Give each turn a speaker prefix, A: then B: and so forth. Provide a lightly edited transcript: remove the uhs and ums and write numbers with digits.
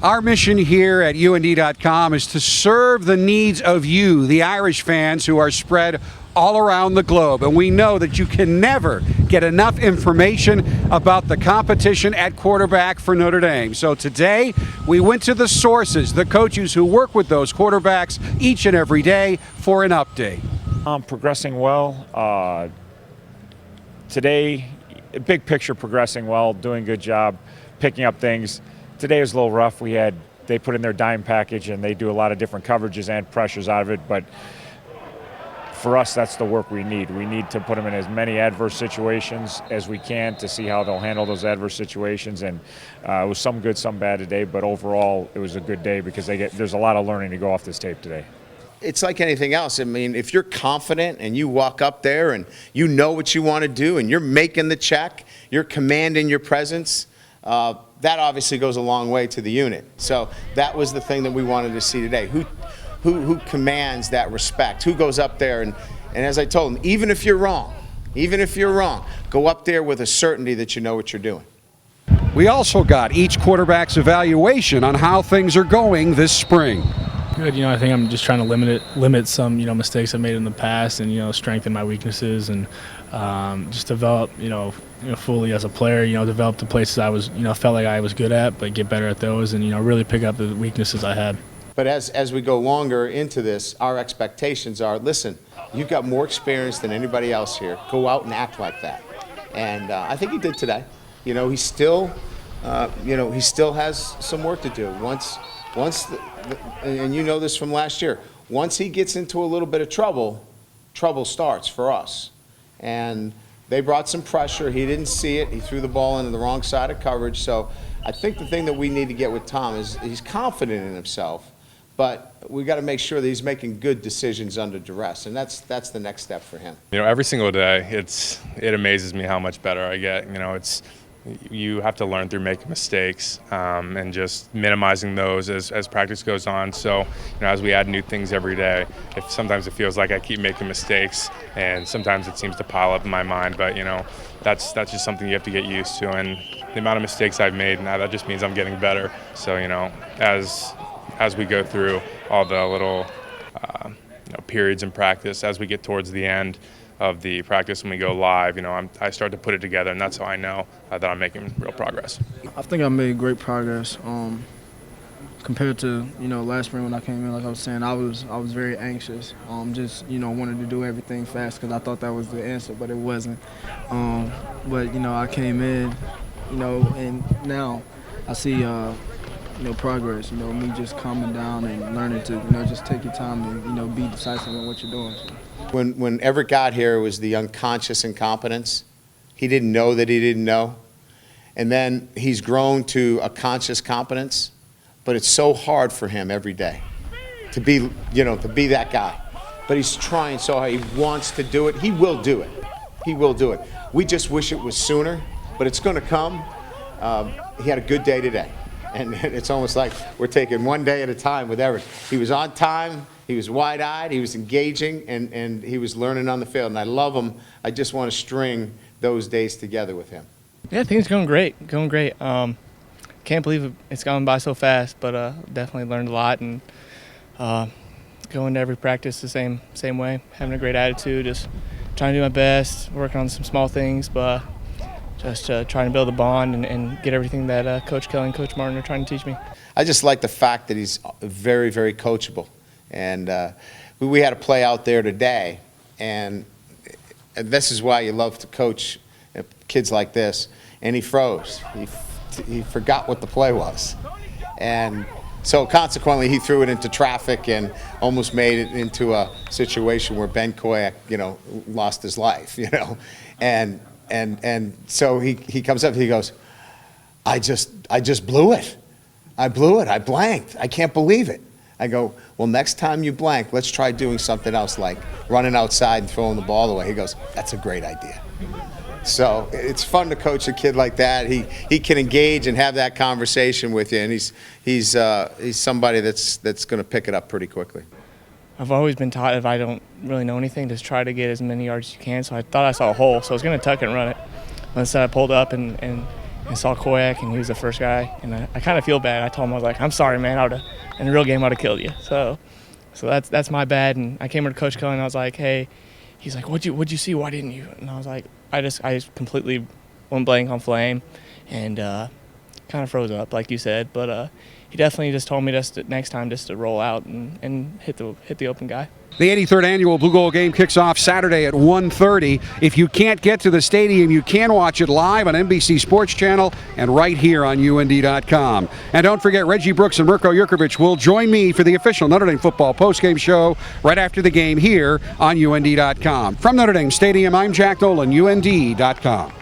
A: Our mission here at UND.com is to serve the needs of you, the Irish fans who are spread all around the globe. And we know that you can never get enough information about the competition at quarterback for Notre Dame. So today, we went to the sources, the coaches who work with those quarterbacks each and every day for an update.
B: Progressing well. Today, big picture progressing well, doing a good job, picking up things. Today was a little rough. They put in their dime package and they do a lot of different coverages and pressures out of it, but for us, that's the work we need. We need to put them in as many adverse situations as we can to see how they'll handle those adverse situations. And it was some good, some bad today, but overall, it was a good day because there's a lot of learning to go off this tape today.
C: It's like anything else. I mean, if you're confident and you walk up there and you know what you want to do and you're making the check, you're commanding your presence, that obviously goes a long way to the unit. So that was the thing that we wanted to see today. Who commands that respect? Who goes up there and as I told him, even if you're wrong, go up there with a certainty that you know what you're doing.
A: We also got each quarterback's evaluation on how things are going this spring.
D: Good. I think I'm just trying to limit some, mistakes I made in the past, and strengthen my weaknesses, and just develop, fully as a player. Develop the places I was, felt like I was good at, but get better at those, and really pick up the weaknesses I had.
C: But as we go longer into this, our expectations are: listen, you've got more experience than anybody else here. Go out and act like that. And I think he did today. He still has some work to do. And you know this from last year, once he gets into a little bit of trouble starts for us. And they brought some pressure. He didn't see it. He threw the ball into the wrong side of coverage. So I think the thing that we need to get with Tom is he's confident in himself, but we got to make sure that he's making good decisions under duress, and that's the next step for him.
E: Every single day, it amazes me how much better I get. You have to learn through making mistakes and just minimizing those as practice goes on. So, as we add new things every day, sometimes it feels like I keep making mistakes, and sometimes it seems to pile up in my mind. But that's just something you have to get used to. And the amount of mistakes I've made now, that just means I'm getting better. So, as we go through all the little periods in practice, as we get towards the end of the practice when we go live, I start to put it together, and that's how I know that I'm making real progress.
F: I think I made great progress compared to last spring when I came in. Like I was saying, I was very anxious. Just wanted to do everything fast because I thought that was the answer, but it wasn't. But I came in, and now I see progress. Me just calming down and learning to just take your time and be decisive in what you're doing. So.
C: When Everett got here, it was the unconscious incompetence. He didn't know that he didn't know. And then he's grown to a conscious competence, but it's so hard for him every day to be that guy. But he's trying so hard. He wants to do it. He will do it. He will do it. We just wish it was sooner, but it's going to come. He had a good day today. And it's almost like we're taking one day at a time with Everett. He was on time. He was wide-eyed, he was engaging, and he was learning on the field. And I love him. I just want to string those days together with him.
G: Yeah, things going great. Can't believe it's gone by so fast, but definitely learned a lot, and going to every practice the same way, having a great attitude, just trying to do my best, working on some small things, but just trying to build a bond and get everything that Coach Kelly and Coach Martin are trying to teach me.
C: I just like the fact that he's very, very coachable. And we had a play out there today, and this is why you love to coach kids like this. And he froze. He forgot what the play was. And so consequently, he threw it into traffic and almost made it into a situation where Ben Koyak, lost his life, And so he comes up and he goes, I just blew it. I blew it. I blanked. I can't believe it. I go, well, next time you blank, let's try doing something else, like running outside and throwing the ball away. He goes, that's a great idea. So it's fun to coach a kid like that. He can engage and have that conversation with you, and he's somebody that's going to pick it up pretty quickly.
G: I've always been taught if I don't really know anything, just try to get as many yards as you can. So I thought I saw a hole, so I was going to tuck and run it. Instead, I pulled up and and saw Koyak, and he was the first guy. And I kind of feel bad. I told him, I was like, I'm sorry, man. In the real game, I'd have killed you. So that's my bad. And I came over to Coach Cohen, and I was like, hey. He's like, what'd you see? Why didn't you? And I was like, I just completely went blank on Flame, and kind of froze up, like you said. But he definitely just told me next time just to roll out and hit the open guy.
A: The 83rd annual Blue Gold game kicks off Saturday at 1:30. If you can't get to the stadium, you can watch it live on NBC Sports Channel and right here on UND.com. And don't forget, Reggie Brooks and Mirko Jurkovic will join me for the official Notre Dame football postgame show right after the game here on UND.com. From Notre Dame Stadium, I'm Jack Nolan, UND.com.